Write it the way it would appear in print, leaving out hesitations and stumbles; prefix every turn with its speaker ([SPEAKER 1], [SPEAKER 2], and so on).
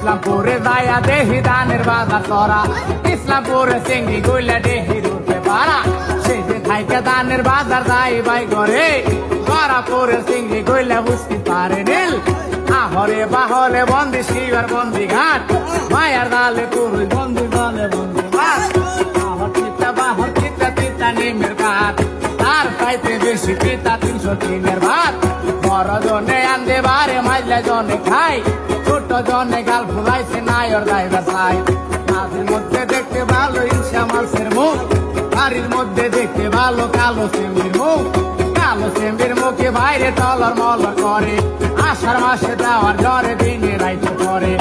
[SPEAKER 1] ইসলামপুরে যাইয়া দেহি ধানের বাজার করা ইসলামপুরে চিংড়ি গইলা দেহি রুটে পারা সেই যে খাইকে ধানের বাজার যাই বাই করে করাপুরের চিংড়ি গইলা বুঝতে পারে নীল আহরে বাহলে বন্দি শিবার বন্দি ঘাট মায়ার দালে পুরুষ বন্দি দলে বন্দি ঘাট আহর চিতা বাহর চিতা চিতা নিমের ঘাট তার খাইতে বেশি পিতা 303-এর ভাত বড় জনে আন্দে বারে মাইলে জনে খাই ছোট জনে গাল ফুলাইছে নায়র দাইবা চাই মাঝের মধ্যে দেখতে ভালো ইনসা মাছের মুখ বাড়ির মধ্যে দেখতে ভালো কালো সেমির মুখ কালো সেমির মুখে বাইরে টলর মলর করে আষাঢ় মাসে দেওয়ার জ্বরে দিনে রাইতে করে